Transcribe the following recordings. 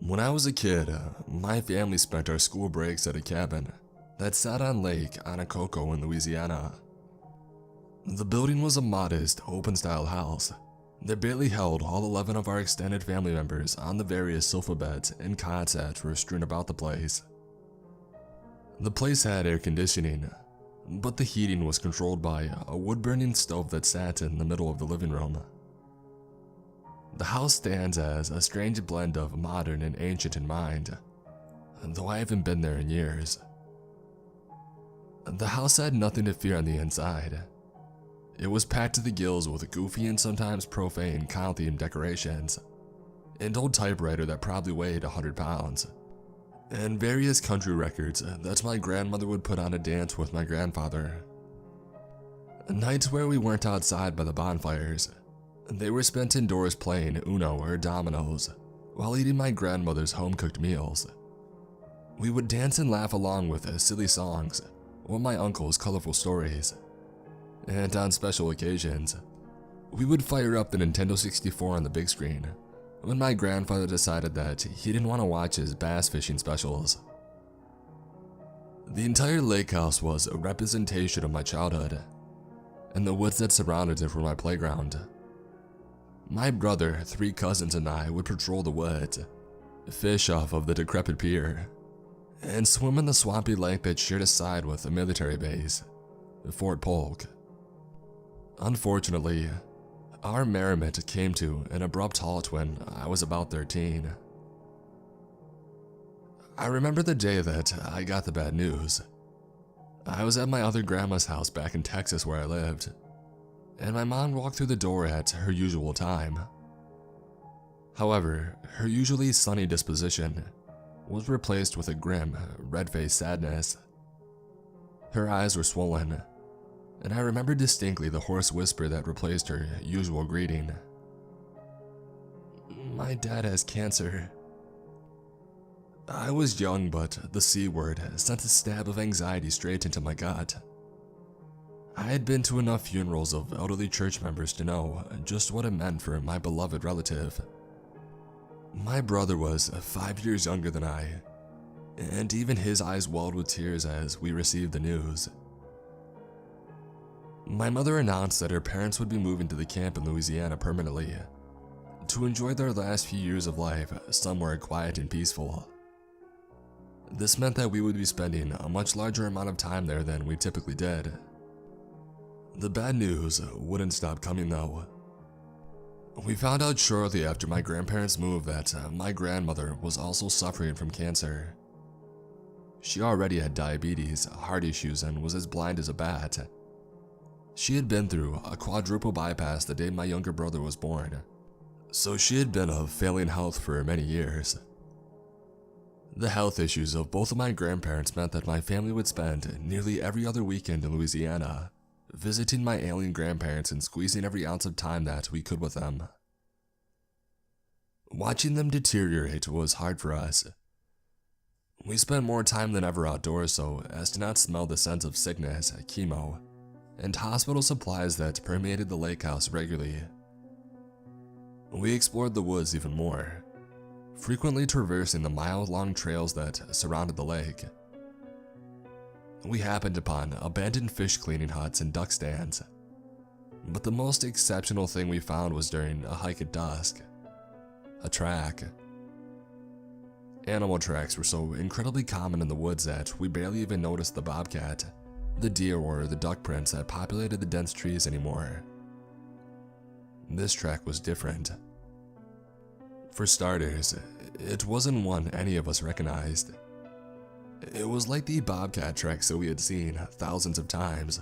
When I was a kid, my family spent our school breaks at a cabin that sat on Lake Anacoco in Louisiana. The building was a modest, open-style house that barely held all 11 of our extended family members on the various sofa beds and cots that were strewn about the place. The place had air conditioning, but the heating was controlled by a wood-burning stove that sat in the middle of the living room. The house stands as a strange blend of modern and ancient in mind, though I haven't been there in years. The house had nothing to fear on the inside. It was packed to the gills with goofy and sometimes profane cow-themed decorations, an old typewriter that probably weighed 100 pounds, and various country records that my grandmother would put on to dance with my grandfather. Nights where we weren't outside by the bonfires, they were spent indoors playing Uno or dominoes while eating my grandmother's home-cooked meals. We would dance and laugh along with silly songs or my uncle's colorful stories. And on special occasions, we would fire up the Nintendo 64 on the big screen when my grandfather decided that he didn't want to watch his bass fishing specials. The entire lake house was a representation of my childhood, and the woods that surrounded it were my playground. My brother, 3 cousins, and I would patrol the woods, fish off of the decrepit pier, and swim in the swampy lake that shared a side with a military base, Fort Polk. Unfortunately, our merriment came to an abrupt halt when I was about 13. I remember the day that I got the bad news. I was at my other grandma's house back in Texas where I lived, and my mom walked through the door at her usual time. However, her usually sunny disposition was replaced with a grim, red-faced sadness. Her eyes were swollen, and I remember distinctly the hoarse whisper that replaced her usual greeting. "My dad has cancer." I was young, but the C word sent a stab of anxiety straight into my gut. I had been to enough funerals of elderly church members to know just what it meant for my beloved relative. My brother was 5 years younger than I, and even his eyes welled with tears as we received the news. My mother announced that her parents would be moving to the camp in Louisiana permanently to enjoy their last few years of life somewhere quiet and peaceful. This meant that we would be spending a much larger amount of time there than we typically did. The bad news wouldn't stop coming though. We found out shortly after my grandparents moved that my grandmother was also suffering from cancer. She already had diabetes, heart issues, and was as blind as a bat. She had been through a quadruple bypass the day my younger brother was born, so she had been of failing health for many years. The health issues of both of my grandparents meant that my family would spend nearly every other weekend in Louisiana, visiting my ailing grandparents and squeezing every ounce of time that we could with them. Watching them deteriorate was hard for us. We spent more time than ever outdoors so as to not smell the scent of sickness, chemo, and hospital supplies that permeated the lake house regularly. We explored the woods even more, frequently traversing the mile-long trails that surrounded the lake. We happened upon abandoned fish cleaning huts and duck stands, but the most exceptional thing we found was during a hike at dusk: a track. Animal tracks were so incredibly common in the woods that we barely even noticed the bobcat, the deer, or the duck prints that populated the dense trees anymore. This track was different. For starters, it wasn't one any of us recognized. It was like the bobcat tracks that we had seen thousands of times,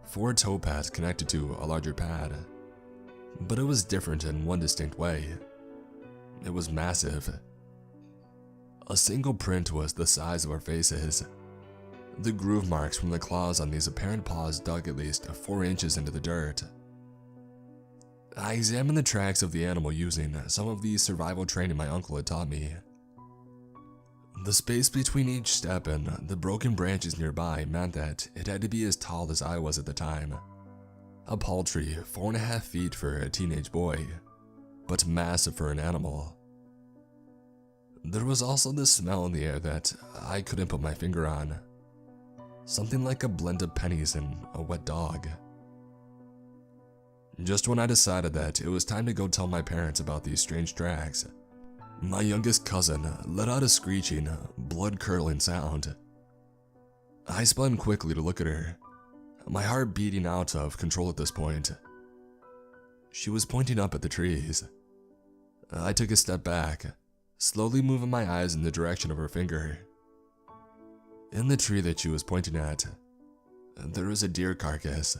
4 tow paths connected to a larger pad. But it was different in one distinct way. It was massive. A single print was the size of our faces. The groove marks from the claws on these apparent paws dug at least 4 inches into the dirt. I examined the tracks of the animal using some of the survival training my uncle had taught me. The space between each step and the broken branches nearby meant that it had to be as tall as I was at the time. A paltry 4.5 feet for a teenage boy, but massive for an animal. There was also this smell in the air that I couldn't put my finger on. Something like a blend of pennies and a wet dog. Just when I decided that it was time to go tell my parents about these strange tracks, my youngest cousin let out a screeching, blood-curdling sound. I spun quickly to look at her, my heart beating out of control at this point. She was pointing up at the trees. I took a step back, slowly moving my eyes in the direction of her finger. In the tree that she was pointing at, there was a deer carcass.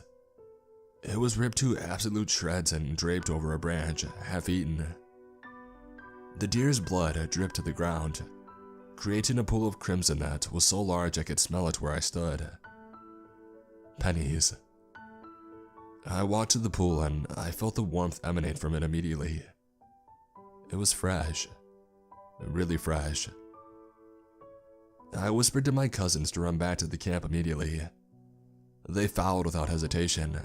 It was ripped to absolute shreds and draped over a branch, half eaten. The deer's blood dripped to the ground, creating a pool of crimson that was so large I could smell it where I stood. Pennies. I walked to the pool and I felt the warmth emanate from it immediately. It was fresh. Really fresh. I whispered to my cousins to run back to the camp immediately. They followed without hesitation,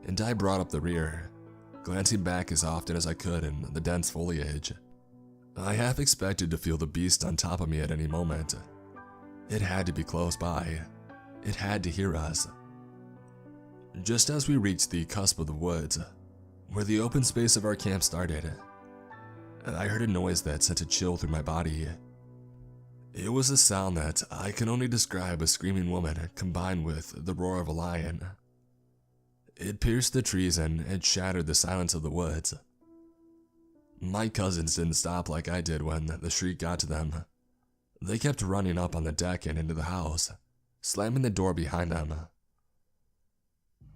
and I brought up the rear, glancing back as often as I could in the dense foliage. I half expected to feel the beast on top of me at any moment. It had to be close by. It had to hear us. Just as we reached the cusp of the woods, where the open space of our camp started, I heard a noise that sent a chill through my body. It was a sound that I can only describe as a screaming woman combined with the roar of a lion. It pierced the trees and it shattered the silence of the woods. My cousins didn't stop like I did when the shriek got to them. They kept running up on the deck and into the house, slamming the door behind them.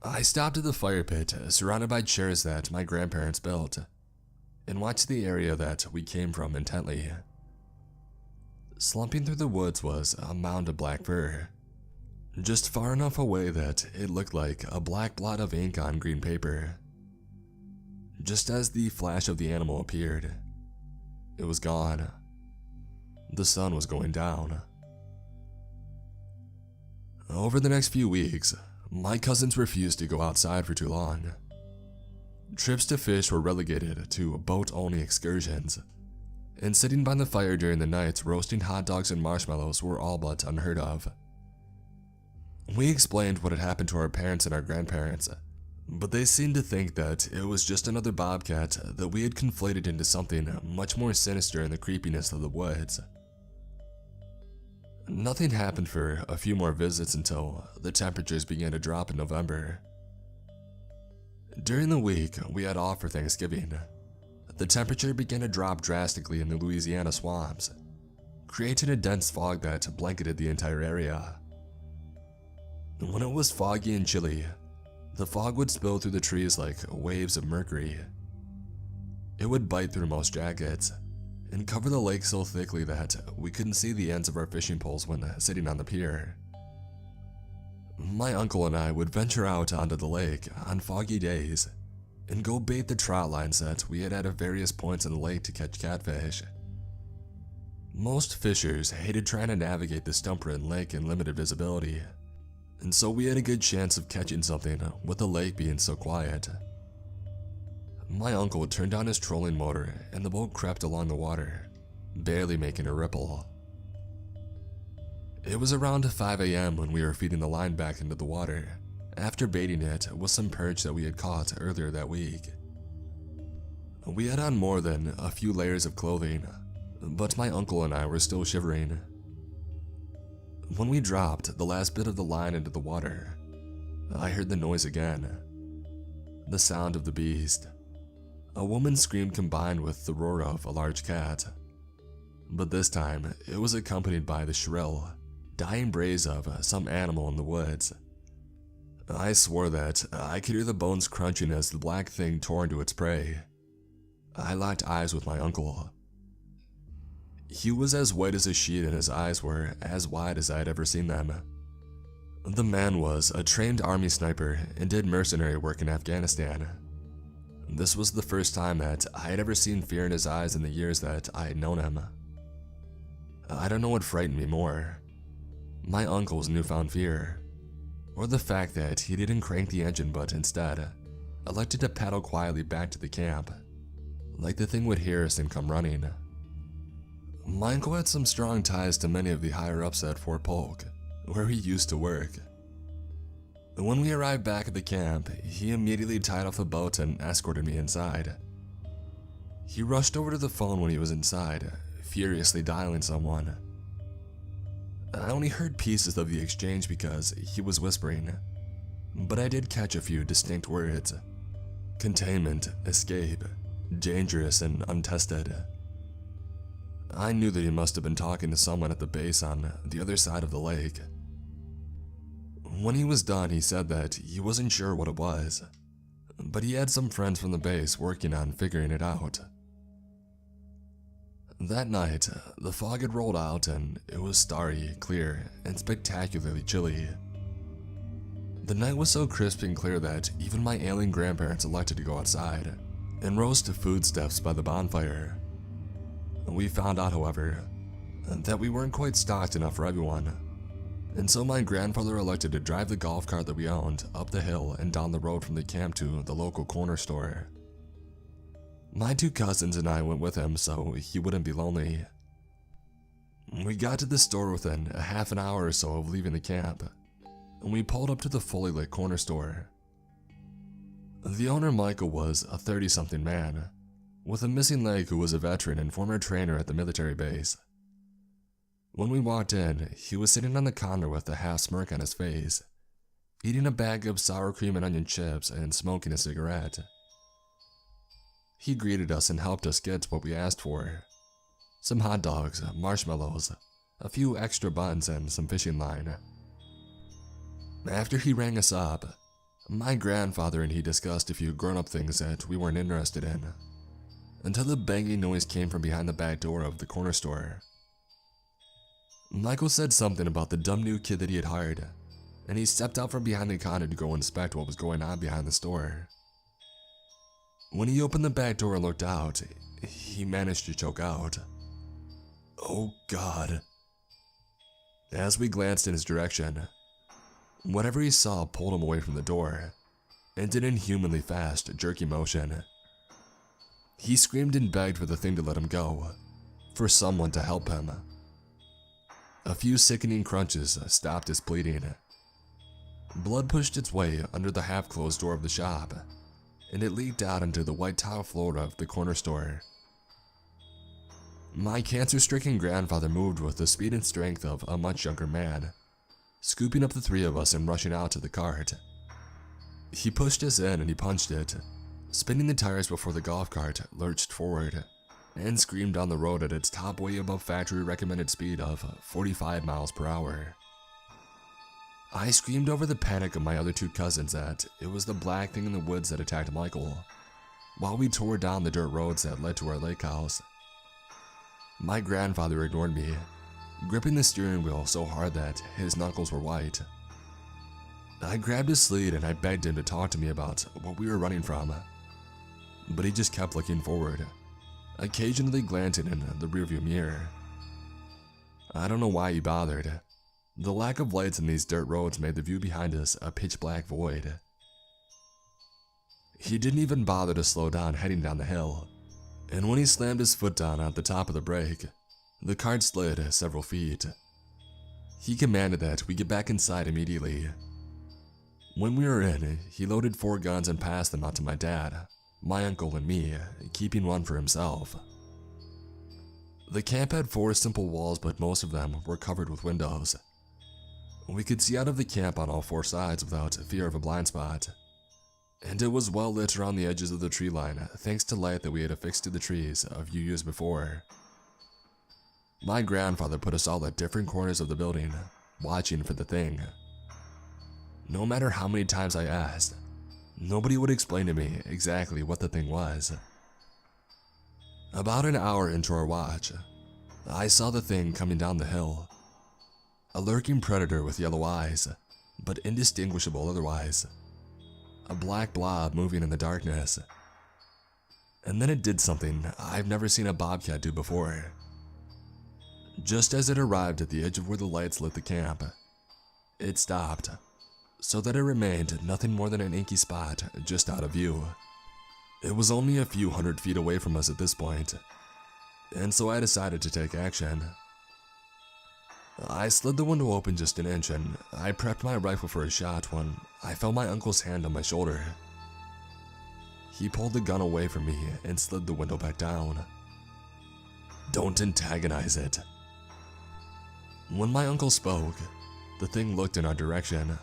I stopped at the fire pit, surrounded by chairs that my grandparents built, and watched the area that we came from intently. Slumping through the woods was a mound of black fur, just far enough away that it looked like a black blot of ink on green paper. Just as the flash of the animal appeared, it was gone. The sun was going down. Over the next few weeks, my cousins refused to go outside for too long. Trips to fish were relegated to boat-only excursions, and sitting by the fire during the nights roasting hot dogs and marshmallows were all but unheard of. We explained what had happened to our parents and our grandparents, but they seemed to think that it was just another bobcat that we had conflated into something much more sinister in the creepiness of the woods. Nothing happened for a few more visits until the temperatures began to drop in November. During the week we had off for Thanksgiving, the temperature began to drop drastically in the Louisiana swamps, creating a dense fog that blanketed the entire area. When it was foggy and chilly, the fog would spill through the trees like waves of mercury. It would bite through most jackets and cover the lake so thickly that we couldn't see the ends of our fishing poles when sitting on the pier. My uncle and I would venture out onto the lake on foggy days and go bait the trout lines that we had at various points in the lake to catch catfish. Most fishers hated trying to navigate the stump-ridden lake in limited visibility, and so we had a good chance of catching something with the lake being so quiet. My uncle would turn down his trolling motor and the boat crept along the water, barely making a ripple. It was around 5 a.m. when we were feeding the line back into the water, after baiting it with some perch that we had caught earlier that week. We had on more than a few layers of clothing, but my uncle and I were still shivering. When we dropped the last bit of the line into the water, I heard the noise again. The sound of the beast. A woman's scream combined with the roar of a large cat. But this time, it was accompanied by the shrill, dying brays of some animal in the woods. I swore that I could hear the bones crunching as the black thing tore into its prey. I locked eyes with my uncle. He was as white as a sheet and his eyes were as wide as I had ever seen them. The man was a trained army sniper and did mercenary work in Afghanistan. This was the first time that I had ever seen fear in his eyes in the years that I had known him. I don't know what frightened me more, my uncle's newfound fear, or the fact that he didn't crank the engine but instead elected to paddle quietly back to the camp, like the thing would hear us and come running. My uncle had some strong ties to many of the higher-ups at Fort Polk, where he used to work. When we arrived back at the camp, he immediately tied off the boat and escorted me inside. He rushed over to the phone when he was inside, furiously dialing someone. I only heard pieces of the exchange because he was whispering, but I did catch a few distinct words: containment, escape, dangerous, and untested. I knew that he must have been talking to someone at the base on the other side of the lake. When he was done, he said that he wasn't sure what it was, but he had some friends from the base working on figuring it out. That night, the fog had rolled out and it was starry, clear, and spectacularly chilly. The night was so crisp and clear that even my ailing grandparents elected to go outside and roast foodstuffs by the bonfire. We found out, however, that we weren't quite stocked enough for everyone, and so my grandfather elected to drive the golf cart that we owned up the hill and down the road from the camp to the local corner store. My two cousins and I went with him so he wouldn't be lonely. We got to the store within a half an hour or so of leaving the camp, and we pulled up to the fully lit corner store. The owner, Michael, was a 30-something man with a missing leg who was a veteran and former trainer at the military base. When we walked in, he was sitting on the counter with a half smirk on his face, eating a bag of sour cream and onion chips and smoking a cigarette. He greeted us and helped us get what we asked for: some hot dogs, marshmallows, a few extra buns, and some fishing line. After he rang us up, my grandfather and he discussed a few grown-up things that we weren't interested in, until the banging noise came from behind the back door of the corner store. Michael said something about the dumb new kid that he had hired, and he stepped out from behind the counter to go inspect what was going on behind the store. When he opened the back door and looked out, he managed to choke out, "Oh God." As we glanced in his direction, whatever he saw pulled him away from the door and did an inhumanly fast, jerky motion. He screamed and begged for the thing to let him go, for someone to help him. A few sickening crunches stopped his bleeding. Blood pushed its way under the half-closed door of the shop, and it leaked out into the white tile floor of the corner store. My cancer-stricken grandfather moved with the speed and strength of a much younger man, scooping up the three of us and rushing out to the cart. He pushed us in and he punched it, spinning the tires before the golf cart lurched forward and screamed down the road at its top way above factory recommended speed of 45 miles per hour. I screamed over the panic of my other two cousins that it was the black thing in the woods that attacked Michael, while we tore down the dirt roads that led to our lake house. My grandfather ignored me, gripping the steering wheel so hard that his knuckles were white. I grabbed his sleeve and I begged him to talk to me about what we were running from, but he just kept looking forward, occasionally glancing in the rearview mirror. I don't know why he bothered. The lack of lights in these dirt roads made the view behind us a pitch-black void. He didn't even bother to slow down heading down the hill, and when he slammed his foot down at the top of the brake, the cart slid several feet. He commanded that we get back inside immediately. When we were in, he loaded 4 guns and passed them out to my dad, my uncle, and me, keeping one for himself. The camp had 4 simple walls, but most of them were covered with windows. We could see out of the camp on all 4 sides without fear of a blind spot, and it was well lit around the edges of the tree line thanks to light that we had affixed to the trees a few years before. My grandfather put us all at different corners of the building, watching for the thing. No matter how many times I asked, nobody would explain to me exactly what the thing was. About an hour into our watch, I saw the thing coming down the hill. A lurking predator with yellow eyes, but indistinguishable otherwise. A black blob moving in the darkness. And then it did something I've never seen a bobcat do before. Just as it arrived at the edge of where the lights lit the camp, it stopped, so that it remained nothing more than an inky spot just out of view. It was only a few hundred feet away from us at this point. and so I decided to take action. I slid the window open just an inch and I prepped my rifle for a shot when I felt my uncle's hand on my shoulder. He pulled the gun away from me and slid the window back down. "Don't antagonize it." When my uncle spoke, the thing looked in our direction.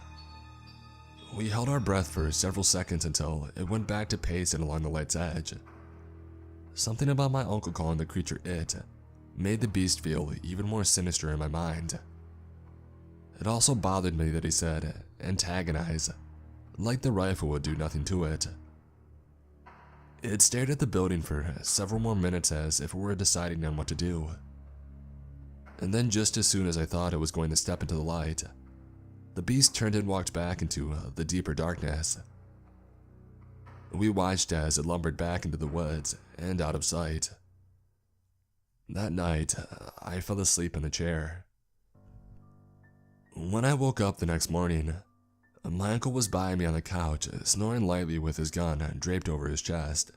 We held our breath for several seconds until it went back to pacing along the light's edge. Something about my uncle calling the creature "it" made the beast feel even more sinister in my mind. It also bothered me that he said "antagonize," like the rifle would do nothing to it. It stared at the building for several more minutes as if it were deciding on what to do. And then just as soon as I thought it was going to step into the light, the beast turned and walked back into the deeper darkness. We watched as it lumbered back into the woods and out of sight. That night, I fell asleep in the chair. When I woke up the next morning, my uncle was by me on the couch, snoring lightly with his gun draped over his chest.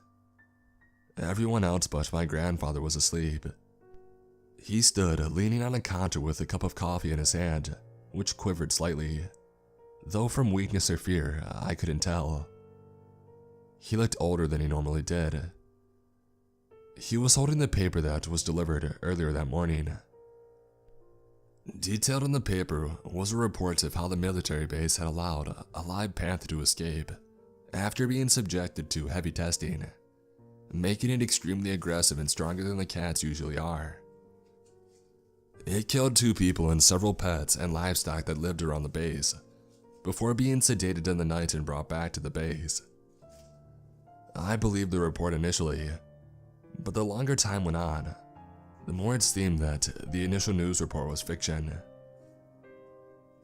Everyone else but my grandfather was asleep. He stood leaning on a counter with a cup of coffee in his hand, which quivered slightly, though from weakness or fear, I couldn't tell. He looked older than he normally did. He was holding the paper that was delivered earlier that morning. Detailed in the paper was a report of how the military base had allowed a live panther to escape after being subjected to heavy testing, making it extremely aggressive and stronger than the cats usually are. It killed 2 people and several pets and livestock that lived around the base, before being sedated in the night and brought back to the base. I believed the report initially, but the longer time went on, the more it seemed that the initial news report was fiction.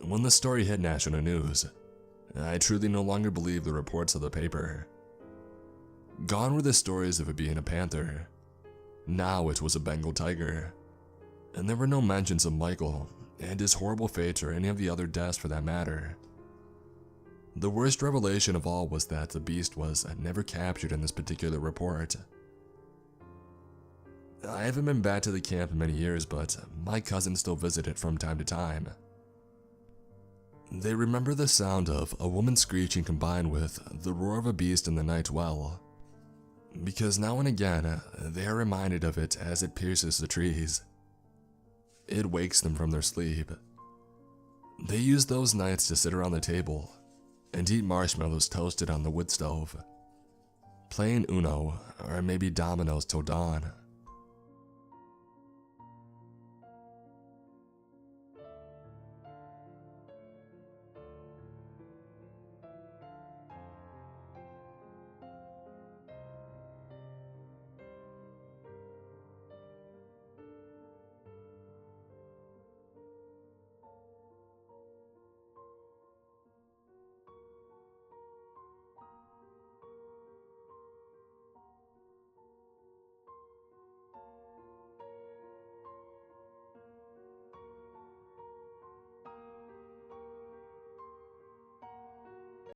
When the story hit national news, I truly no longer believed the reports of the paper. Gone were the stories of it being a panther. Now it was a Bengal tiger. And there were no mentions of Michael and his horrible fate or any of the other deaths for that matter. The worst revelation of all was that the beast was never captured in this particular report. I haven't been back to the camp in many years, but my cousins still visit it from time to time. They remember the sound of a woman screeching combined with the roar of a beast in the night well, because now and again they are reminded of it as it pierces the trees. It wakes them from their sleep. They use those nights to sit around the table and eat marshmallows toasted on the wood stove, playing Uno or maybe dominoes till dawn.